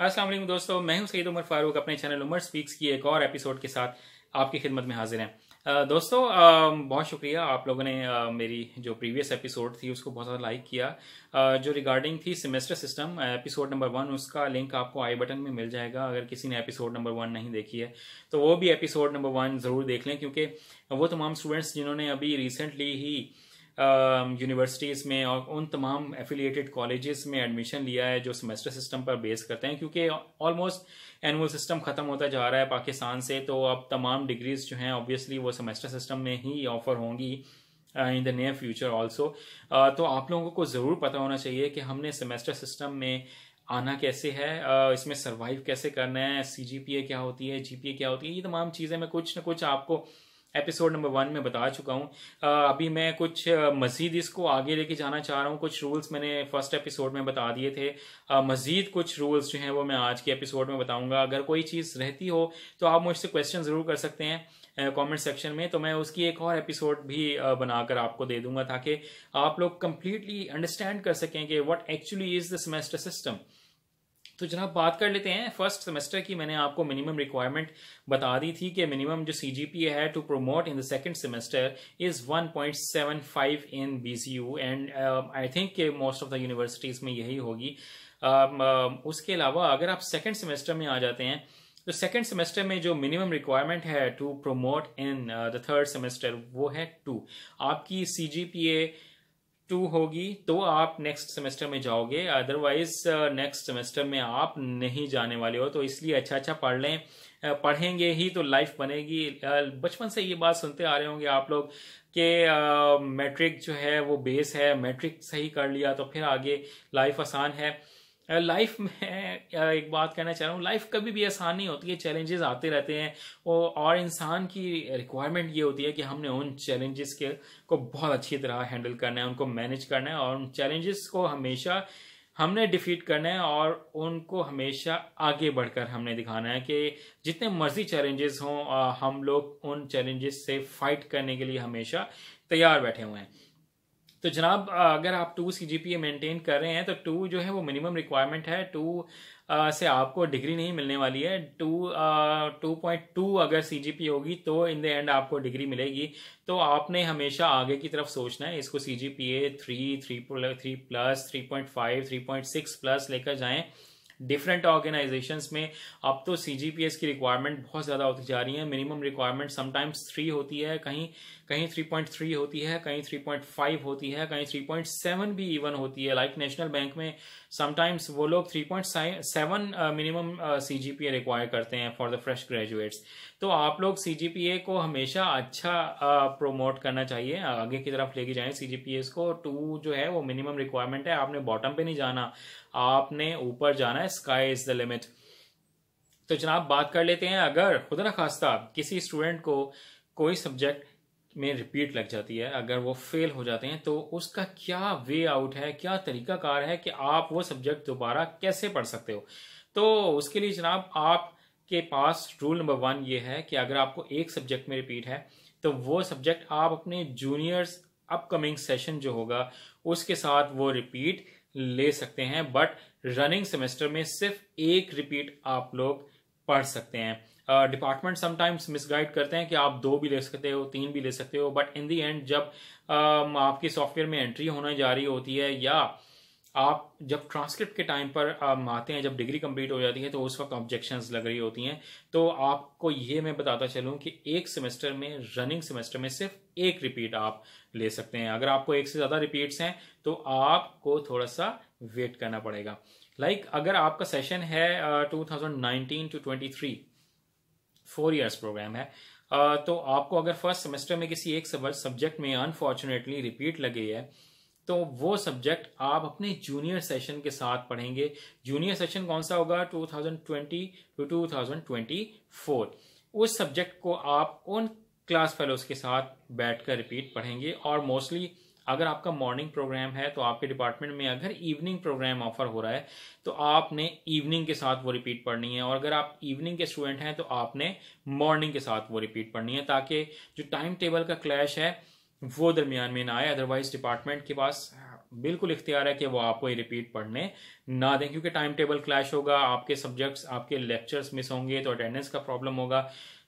अस्सलाम वालेकुम दोस्तों, मैं हूं सईद उमर फारूक। अपने चैनल उमर स्पीक्स की एक और एपिसोड के साथ आपकी खिदमत में हाजिर हैं। दोस्तों, बहुत शुक्रिया आप लोगों ने मेरी जो प्रीवियस एपिसोड थी उसको बहुत ज़्यादा लाइक किया। जो रिगार्डिंग थी सेमेस्टर सिस्टम, एपिसोड नंबर 1, उसका लिंक आपको आई बटन में मिल जाएगा। अगर किसी ने एपिसोड नंबर 1 नहीं देखी है तो वो भी एपिसोड नंबर 1 ज़रूर देख लें, क्योंकि वो तमाम स्टूडेंट्स जिन्होंने अभी रिसेंटली ही यूनिवर्सिटीज़ में और उन तमाम एफिलिएटेड कॉलेजेस में एडमिशन लिया है जो सेमेस्टर सिस्टम पर बेस करते हैं, क्योंकि ऑलमोस्ट एनुअल सिस्टम ख़त्म होता जा रहा है पाकिस्तान से, तो अब तमाम डिग्रीज जो हैं ऑब्वियसली वो सेमेस्टर सिस्टम में ही ऑफर होंगी in the near future also. तो आप लोगों को ज़रूर पता होना चाहिए कि हमने सेमेस्टर सिस्टम में आना कैसे है, इसमें सर्वाइव कैसे करना है, CGPA क्या होती है, GPA क्या होती है, ये तमाम चीज़ें मैं कुछ ना कुछ आपको एपिसोड नंबर 1 में बता चुका हूँ। अभी मैं कुछ मज़ीद इसको आगे लेके जाना चाह रहा हूँ। कुछ रूल्स मैंने फर्स्ट एपिसोड में बता दिए थे, मज़ीद कुछ रूल्स जो हैं वो मैं आज के एपिसोड में बताऊंगा। अगर कोई चीज़ रहती हो तो आप मुझसे क्वेश्चन ज़रूर कर सकते हैं कमेंट सेक्शन में, तो मैं उसकी एक और एपिसोड भी बनाकर आपको दे दूंगा, ताकि आप लोग कंप्लीटली अंडरस्टैंड कर सकें कि what actually is the semester system. तो जनाब बात कर लेते हैं फर्स्ट सेमेस्टर की। मैंने आपको मिनिमम रिक्वायरमेंट बता दी थी कि मिनिमम जो CGPA है to promote in the second semester is 1.75 in BCU, and I think कि मोस्ट ऑफ द यूनिवर्सिटीज में यही होगी। उसके अलावा अगर आप सेकंड सेमेस्टर में आ जाते हैं तो सेकंड सेमेस्टर में जो मिनिमम रिक्वायरमेंट है to promote in the third semester वो है 2। आपकी CGPA 2 होगी तो आप नेक्स्ट सेमेस्टर में जाओगे, अदरवाइज नेक्स्ट सेमेस्टर में आप नहीं जाने वाले हो। तो इसलिए अच्छा पढ़ लें, पढ़ेंगे ही तो लाइफ बनेगी। बचपन से ये बात सुनते आ रहे होंगे आप लोग कि मैट्रिक जो है वो बेस है, मैट्रिक सही कर लिया तो फिर आगे लाइफ आसान है। लाइफ में एक बात कहना चाह रहा हूँ, लाइफ कभी भी आसान नहीं होती है, चैलेंजेस आते रहते हैं और इंसान की रिक्वायरमेंट ये होती है कि हमने उन चैलेंजेस के को बहुत अच्छी तरह हैंडल करना है, उनको मैनेज करना है और उन चैलेंजेस को हमेशा हमने डिफीट करना है और उनको हमेशा आगे बढ़कर हमने दिखाना है कि जितने मर्जी चैलेंजेस हों हम लोग उन चैलेंजेस से फाइट करने के लिए हमेशा तैयार बैठे हुए हैं। तो जनाब अगर आप 2 CGPA मेंटेन कर रहे हैं तो 2 जो है वो मिनिमम रिक्वायरमेंट है। 2 से आपको डिग्री नहीं मिलने वाली है। 2.2 अगर CGPA होगी तो इन द एंड आपको डिग्री मिलेगी। तो आपने हमेशा आगे की तरफ सोचना है, इसको CGPA 3, 3+, 3.5, 3.6+ लेकर जाएं। डिफरेंट ऑर्गेनाइजेशंस में अब तो CGPA की रिक्वायरमेंट बहुत ज़्यादा होती जा रही है। मिनिमम रिक्वायरमेंट समटाइम्स 3 होती है, कहीं 3.3 होती है, कहीं 3.5 होती है, कहीं 3.7 भी इवन होती है। लाइक नेशनल बैंक में समटाइम्स वो लोग 3.7 मिनिमम CGPA रिक्वायर करते हैं फॉर द फ्रेश ग्रेजुएट्स। तो आप लोग CGPA को हमेशा अच्छा प्रोमोट करना चाहिए, आगे की तरफ लेके जाएं CGPA को। 2 जो है वो मिनिमम रिक्वायरमेंट है, आपने बॉटम पे नहीं जाना, आपने ऊपर जाना है, स्काई इज द लिमिट। तो जनाब बात कर लेते हैं, अगर खुदा न खास्ता किसी स्टूडेंट को कोई सब्जेक्ट में रिपीट लग जाती है, अगर वो फेल हो जाते हैं, तो उसका क्या वे आउट है, क्या तरीकाकार है कि आप वो सब्जेक्ट दोबारा कैसे पढ़ सकते हो। तो उसके लिए जनाब आपके पास रूल नंबर 1 ये है कि अगर आपको एक सब्जेक्ट में रिपीट है तो वो सब्जेक्ट आप अपने जूनियर्स अपकमिंग सेशन जो होगा उसके साथ वो रिपीट ले सकते हैं, बट रनिंग सेमेस्टर में सिर्फ एक रिपीट आप लोग पढ़ सकते हैं। डिपार्टमेंट समटाइम्स मिसगाइड करते हैं कि आप 2 भी ले सकते हो, 3 भी ले सकते हो, बट इन दी एंड जब आपकी सॉफ्टवेयर में एंट्री होने जा रही होती है या आप जब ट्रांसक्रिप्ट के टाइम पर आते हैं, जब डिग्री कंप्लीट हो जाती है तो उस वक्त ऑब्जेक्शंस लग रही होती हैं। तो आपको ये मैं बताता चलूं कि एक सेमेस्टर में, रनिंग सेमेस्टर में सिर्फ एक रिपीट आप ले सकते हैं। अगर आपको एक से ज़्यादा रिपीट्स हैं तो आपको थोड़ा सा वेट करना पड़ेगा। लाइक अगर आपका सेशन है 2019 to 23, 4 इयर्स प्रोग्राम है, तो आपको अगर फर्स्ट सेमेस्टर में किसी एक सब्जेक्ट में अनफॉर्चुनेटली रिपीट लगी है तो वो सब्जेक्ट आप अपने जूनियर सेशन के साथ पढ़ेंगे। जूनियर सेशन कौन सा होगा? 2020 to 2024। उस सब्जेक्ट को आप उन क्लास फेलोज के साथ बैठकर रिपीट पढ़ेंगे। और मोस्टली अगर आपका मॉर्निंग प्रोग्राम है तो आपके डिपार्टमेंट में अगर इवनिंग प्रोग्राम ऑफर हो रहा है तो आपने इवनिंग के साथ वो रिपीट पढ़नी है, और अगर आप इवनिंग के स्टूडेंट हैं तो आपने मॉर्निंग के साथ वो रिपीट पढ़नी है, ताकि जो टाइम टेबल का क्लैश है वो दरमियान में ना आए। अदरवाइज डिपार्टमेंट के पास बिल्कुल इख्तियार है कि वो आपको ये रिपीट पढ़ने ना दें, क्योंकि टाइम टेबल क्लैश होगा, आपके सब्जेक्ट्स, आपके लेक्चर्स मिस होंगे, तो अटेंडेंस का प्रॉब्लम होगा,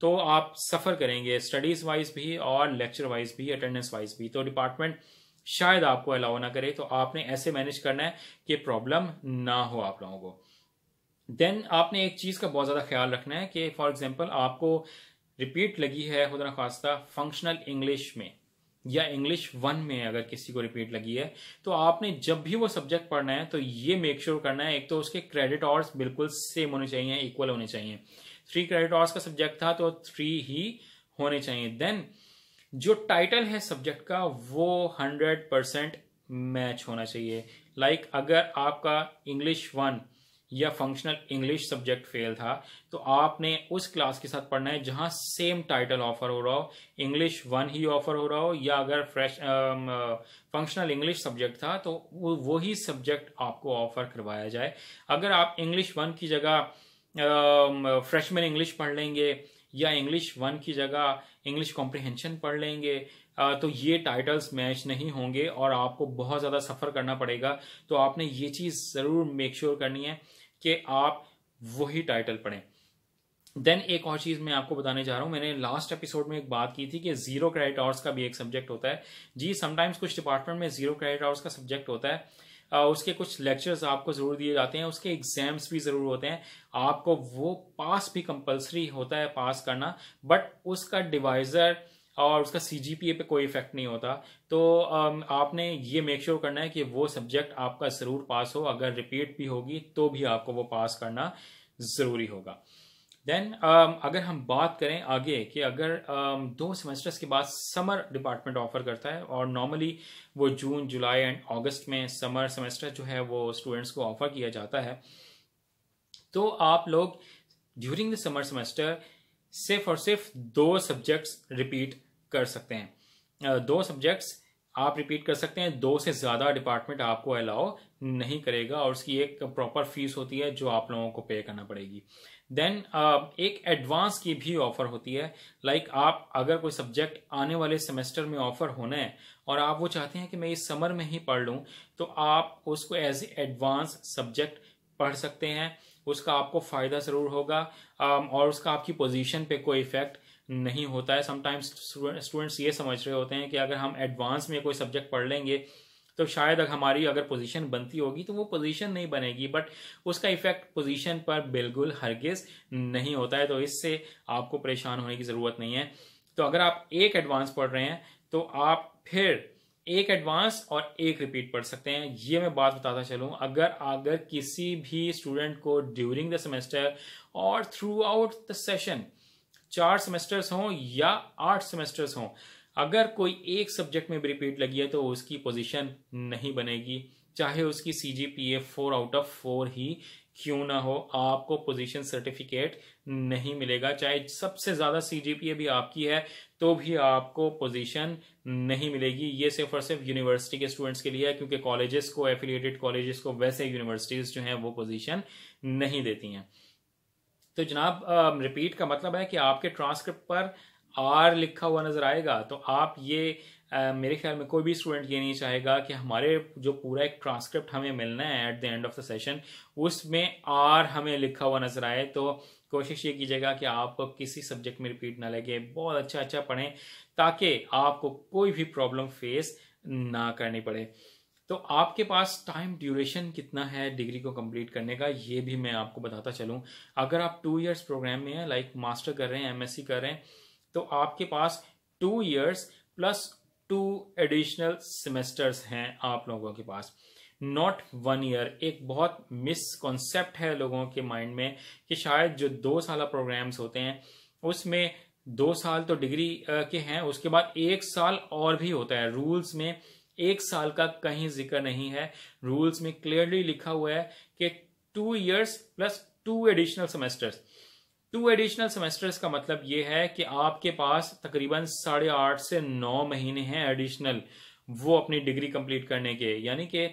तो आप सफ़र करेंगे स्टडीज़ वाइज भी और लेक्चर वाइज भी, अटेंडेंस वाइज भी। तो डिपार्टमेंट शायद आपको अलाउ ना करे, तो आपने ऐसे मैनेज करना है कि प्रॉब्लम ना हो आप लोगों को। देन आपने एक चीज़ का बहुत ज़्यादा ख्याल रखना है कि फॉर एग्जांपल आपको रिपीट लगी है खुदा न खास्ता फंक्शनल इंग्लिश में या इंग्लिश 1 में, अगर किसी को रिपीट लगी है, तो आपने जब भी वो सब्जेक्ट पढ़ना है तो ये मेक श्योर करना है, एक तो उसके क्रेडिट आवर्स बिल्कुल सेम होने चाहिए, इक्वल होने चाहिए। 3 क्रेडिट आवर्स का सब्जेक्ट था तो 3 ही होने चाहिए। देन जो टाइटल है सब्जेक्ट का वो 100% मैच होना चाहिए। लाइक अगर आपका इंग्लिश 1 या फंक्शनल इंग्लिश सब्जेक्ट फेल था, तो आपने उस क्लास के साथ पढ़ना है जहां सेम टाइटल ऑफर हो रहा हो, इंग्लिश 1 ही ऑफर हो रहा हो, या अगर फ्रेश फंक्शनल इंग्लिश सब्जेक्ट था तो वो ही सब्जेक्ट आपको ऑफर करवाया जाए। अगर आप इंग्लिश 1 की जगह फ्रेशमैन इंग्लिश पढ़ लेंगे या इंग्लिश 1 की जगह इंग्लिश कॉम्प्रिहेंशन पढ़ लेंगे, तो ये टाइटल्स मैच नहीं होंगे और आपको बहुत ज़्यादा सफ़र करना पड़ेगा। तो आपने ये चीज़ ज़रूर मेक श्योर करनी है कि आप वही टाइटल पढ़ें। देन एक और चीज़ मैं आपको बताने जा रहा हूँ, मैंने लास्ट एपिसोड में एक बात की थी कि 0 क्रेडिट आवर्स का भी एक सब्जेक्ट होता है। जी समटाइम्स कुछ डिपार्टमेंट में 0 क्रेडिट आवर्स का सब्जेक्ट होता है, उसके कुछ लेक्चर्स आपको ज़रूर दिए जाते हैं, उसके एग्जाम्स भी ज़रूर होते हैं, आपको वो पास भी कंपलसरी होता है पास करना, बट उसका डिवाइज़र और उसका सीजीपीए पे कोई इफेक्ट नहीं होता। तो आपने ये मेक श्योर करना है कि वो सब्जेक्ट आपका ज़रूर पास हो, अगर रिपीट भी होगी तो भी आपको वो पास करना ज़रूरी होगा। देन अगर हम बात करें आगे कि अगर 2 सेमेस्टर्स के बाद समर डिपार्टमेंट ऑफर करता है, और नॉर्मली वो जून, जुलाई एंड अगस्त में समर सेमेस्टर जो है वो स्टूडेंट्स को ऑफर किया जाता है, तो आप लोग ड्यूरिंग द समर सेमेस्टर सिर्फ और सिर्फ 2 सब्जेक्ट्स रिपीट कर सकते हैं। 2 सब्जेक्ट्स आप रिपीट कर सकते हैं, 2 से ज़्यादा डिपार्टमेंट आपको अलाउ नहीं करेगा, और उसकी एक प्रॉपर फीस होती है जो आप लोगों को पे करना पड़ेगी। देन एक एडवांस की भी ऑफर होती है। लाइक आप अगर कोई सब्जेक्ट आने वाले सेमेस्टर में ऑफर होना है और आप वो चाहते हैं कि मैं इस समर में ही पढ़ लूँ, तो आप उसको एज एडवांस सब्जेक्ट पढ़ सकते हैं। उसका आपको फ़ायदा ज़रूर होगा, और उसका आपकी पोजीशन पे कोई इफेक्ट नहीं होता है। समटाइम्स स्टूडेंट्स ये समझ रहे होते हैं कि अगर हम एडवांस में कोई सब्जेक्ट पढ़ लेंगे तो शायद हमारी अगर पोजीशन बनती होगी तो वो पोजीशन नहीं बनेगी, बट उसका इफेक्ट पोजीशन पर बिल्कुल हरगिज नहीं होता है। तो इससे आपको परेशान होने की ज़रूरत नहीं है। तो अगर आप एक एडवांस पढ़ रहे हैं तो आप फिर एक एडवांस और एक रिपीट पढ़ सकते हैं। ये मैं बात बताता चलूं, अगर किसी भी स्टूडेंट को ड्यूरिंग द सेमेस्टर और through out the session 4 semesters हों या 8 सेमेस्टर्स हों, अगर कोई एक सब्जेक्ट में भी रिपीट लगी है तो उसकी पोजीशन नहीं बनेगी, चाहे उसकी सीजीपीए 4 आउट ऑफ 4 ही क्यों ना हो, आपको पोजीशन सर्टिफिकेट नहीं मिलेगा। चाहे सबसे ज़्यादा सीजीपीए भी आपकी है तो भी आपको पोजीशन नहीं मिलेगी। ये सिर्फ और सिर्फ यूनिवर्सिटी के स्टूडेंट्स के लिए है, क्योंकि कॉलेजेस को, एफिलिएटेड कॉलेजेस को वैसे यूनिवर्सिटीज़ जो हैं वो पोजीशन नहीं देती हैं। तो जनाब रिपीट का मतलब है कि आपके ट्रांसक्रिप्ट पर आर लिखा हुआ नजर आएगा, तो आप ये मेरे ख्याल में कोई भी स्टूडेंट ये नहीं चाहेगा कि हमारे जो पूरा एक ट्रांसक्रिप्ट हमें मिलना है at the end of the session उसमें आर हमें लिखा हुआ नजर आए। तो कोशिश ये कीजिएगा कि आपको किसी सब्जेक्ट में रिपीट ना लगे, बहुत अच्छा पढ़ें ताकि आपको कोई भी प्रॉब्लम फेस ना करनी पड़े। तो आपके पास टाइम ड्यूरेशन कितना है डिग्री को कंप्लीट करने का, ये भी मैं आपको बताता चलूं। अगर आप 2 इयर्स प्रोग्राम में हैं, लाइक मास्टर कर रहे हैं, एमएससी कर रहे हैं, तो आपके पास 2 इयर्स प्लस 2 एडिशनल सेमेस्टर्स हैं आप लोगों के पास, नॉट 1 ईयर। एक बहुत मिसकॉन्सेप्ट है लोगों के माइंड में कि शायद जो 2 साल प्रोग्राम्स होते हैं उसमें 2 साल तो डिग्री के हैं, उसके बाद 1 साल और भी होता है। रूल्स में 1 साल का कहीं जिक्र नहीं है, रूल्स में क्लियरली लिखा हुआ है कि 2 years plus 2 additional semesters. 2 additional semesters का मतलब ये है कि आपके पास तकरीबन 8.5 से 9 महीने हैं एडिशनल वो अपनी डिग्री कंप्लीट करने के। यानी कि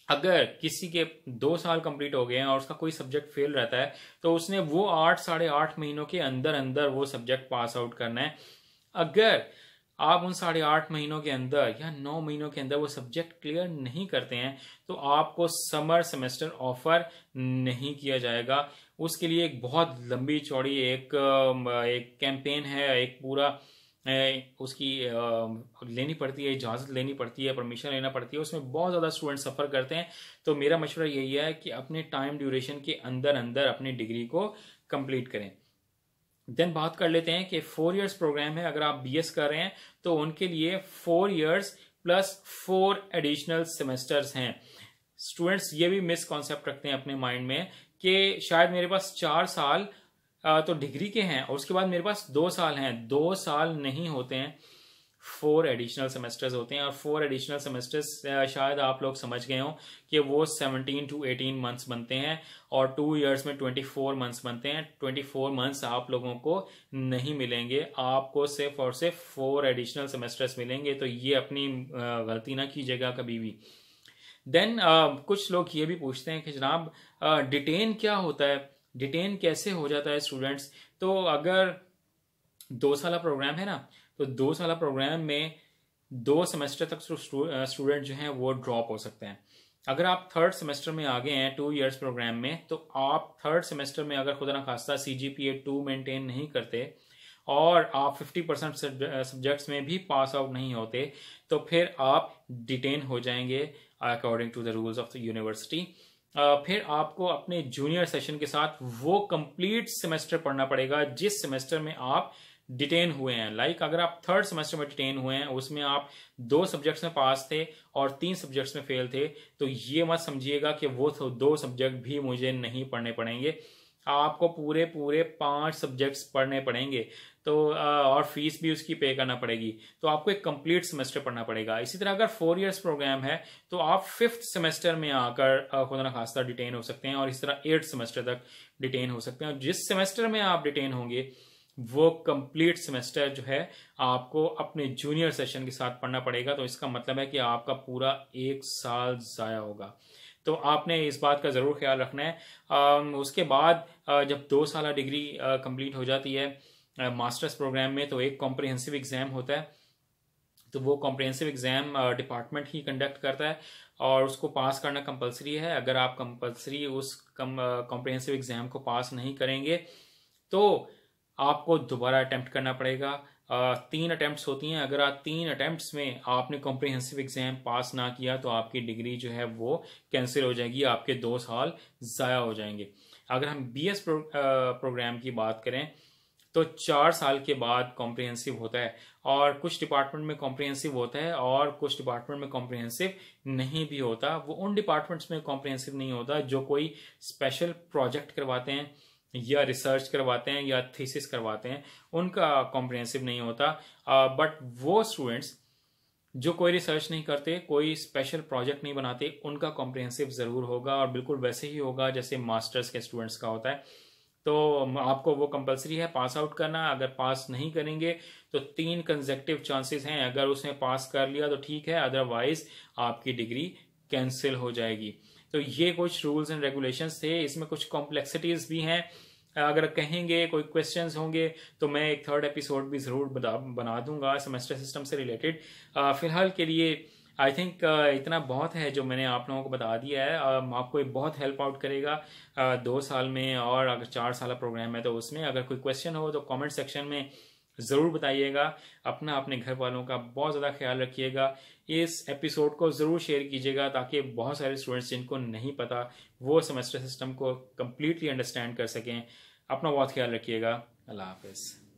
अगर किसी के 2 साल कंप्लीट हो गए हैं और उसका कोई सब्जेक्ट फेल रहता है तो उसने वो 8 साढ़े 8 महीनों के अंदर अंदर वो सब्जेक्ट पास आउट करना है। अगर आप उन 8.5 महीनों के अंदर या 9 महीनों के अंदर वो सब्जेक्ट क्लियर नहीं करते हैं तो आपको समर सेमेस्टर ऑफर नहीं किया जाएगा। उसके लिए एक बहुत लंबी चौड़ी एक कैंपेन है, एक पूरा उसकी लेनी पड़ती है, इजाज़त लेनी पड़ती है, परमिशन लेना पड़ती है, उसमें बहुत ज़्यादा स्टूडेंट सफ़र करते हैं। तो मेरा मशवरा यही है कि अपने टाइम ड्यूरेशन के अंदर अंदर अपनी डिग्री को कंप्लीट करें। देन बात कर लेते हैं कि 4 इयर्स प्रोग्राम है, अगर आप बीएस कर रहे हैं तो उनके लिए 4 इयर्स प्लस 4 एडिशनल सेमेस्टर्स हैं। स्टूडेंट्स ये भी मिस कॉन्सेप्ट रखते हैं अपने माइंड में कि शायद मेरे पास 4 साल तो डिग्री के हैं और उसके बाद मेरे पास 2 साल हैं। 2 साल नहीं होते हैं, 4 एडिशनल सेमेस्टर्स होते हैं। और 4 एडिशनल सेमेस्टर्स शायद आप लोग समझ गए हो कि वो 17 to 18 मंथ्स बनते हैं और 2 इयर्स में 24 मंथ्स बनते हैं। 24 मंथ्स आप लोगों को नहीं मिलेंगे, आपको सिर्फ और सिर्फ 4 एडिशनल सेमेस्टर्स मिलेंगे। तो ये अपनी गलती ना कीजिएगा कभी भी। देन कुछ लोग ये भी पूछते हैं कि जनाब डिटेन क्या होता है, डिटेन कैसे हो जाता है स्टूडेंट्स। तो अगर 2 साल प्रोग्राम है ना, तो 2 साल प्रोग्राम में 2 सेमेस्टर तक स्टूडेंट जो हैं वो ड्रॉप हो सकते हैं। अगर आप 3rd सेमेस्टर में आ गए हैं 2 इयर्स प्रोग्राम में, तो आप 3rd सेमेस्टर में अगर खुदा ना खास्ता CGPA 2 मेंटेन नहीं करते और आप 50% सब्जेक्ट्स में भी पास आउट नहीं होते, तो फिर आप डिटेन हो जाएंगे according to the rules of the university. फिर आपको अपने जूनियर सेशन के साथ वो कंप्लीट सेमेस्टर पढ़ना पड़ेगा जिस सेमेस्टर में आप डिटेन हुए हैं। लाइक अगर आप 3rd सेमेस्टर में डिटेन हुए हैं, उसमें आप 2 सब्जेक्ट्स में पास थे और 3 सब्जेक्ट्स में फेल थे, तो ये मत समझिएगा कि वो 2 सब्जेक्ट भी मुझे नहीं पढ़ने पड़ेंगे। आपको पूरे 5 सब्जेक्ट्स पढ़ने पड़ेंगे। तो और फीस भी उसकी पे करना पड़ेगी। तो आपको एक कंप्लीट सेमेस्टर पढ़ना पड़ेगा। इसी तरह अगर 4 इयर्स प्रोग्राम है तो आप 5th सेमेस्टर में आकर खुदा ना खास्ता डिटेन हो सकते हैं और इस तरह 8th सेमेस्टर तक डिटेन हो सकते हैं। और जिस सेमेस्टर में आप डिटेन होंगे वो कंप्लीट सेमेस्टर जो है आपको अपने जूनियर सेशन के साथ पढ़ना पड़ेगा। तो इसका मतलब है कि आपका पूरा 1 साल जाया होगा। तो आपने इस बात का ज़रूर ख्याल रखना है। उसके बाद जब 2 साल डिग्री कंप्लीट हो जाती है मास्टर्स प्रोग्राम में, तो एक कॉम्प्रिहेंसिव एग्ज़ाम होता है। तो वो कॉम्प्रिहेंसिव एग्ज़ाम डिपार्टमेंट ही कंडक्ट करता है और उसको पास करना कंपलसरी है। अगर आप कंपलसरी उस कॉम्प्रिहेंसिव एग्ज़ाम को पास नहीं करेंगे तो आपको दोबारा अटेम्प्ट करना पड़ेगा। 3 अटेम्प्ट्स होती हैं। अगर आप 3 अटेम्प्ट्स में आपने कॉम्प्रिहेंसिव एग्जाम पास ना किया तो आपकी डिग्री जो है वो कैंसिल हो जाएगी, आपके 2 साल ज़ाया हो जाएंगे। अगर हम बीएस प्रोग्राम की बात करें तो 4 साल के बाद कॉम्प्रिहेंसिव होता है और कुछ डिपार्टमेंट में कॉम्प्रिहेंसिव होता है और कुछ डिपार्टमेंट में कॉम्प्रिहेंसिव नहीं भी होता। वो उन डिपार्टमेंट्स में कॉम्प्रिहेंसिव नहीं होता जो कोई स्पेशल प्रोजेक्ट करवाते हैं या रिसर्च करवाते हैं या थीसिस करवाते हैं, उनका कॉम्प्रिहेंसिव नहीं होता। बट वो स्टूडेंट्स जो कोई रिसर्च नहीं करते, कोई स्पेशल प्रोजेक्ट नहीं बनाते, उनका कॉम्प्रिहेंसिव ज़रूर होगा और बिल्कुल वैसे ही होगा जैसे मास्टर्स के स्टूडेंट्स का होता है। तो आपको वो कंपलसरी है पास आउट करना। अगर पास नहीं करेंगे तो 3 कंसेक्टिव चांसेस हैं। अगर उसने पास कर लिया तो ठीक है, अदरवाइज आपकी डिग्री कैंसिल हो जाएगी। तो ये कुछ रूल्स एंड रेगुलेशंस थे। इसमें कुछ कॉम्प्लेक्सिटीज भी हैं। अगर कहेंगे कोई क्वेश्चंस होंगे तो मैं एक 3rd एपिसोड भी ज़रूर बना दूंगा सेमेस्टर सिस्टम से रिलेटेड। फिलहाल के लिए आई थिंक इतना बहुत है जो मैंने आप लोगों को बता दिया है। आपको ये बहुत हेल्प आउट करेगा 2 साल में, और अगर 4 साल प्रोग्राम है तो उसमें अगर कोई क्वेश्चन हो तो कमेंट सेक्शन में ज़रूर बताइएगा। अपने घर वालों का बहुत ज़्यादा ख्याल रखिएगा। इस एपिसोड को ज़रूर शेयर कीजिएगा ताकि बहुत सारे स्टूडेंट्स जिनको नहीं पता वो सेमेस्टर सिस्टम को कम्प्लीटली अंडरस्टैंड कर सकें। अपना बहुत ख्याल रखिएगा। अल्लाह हाफिज़।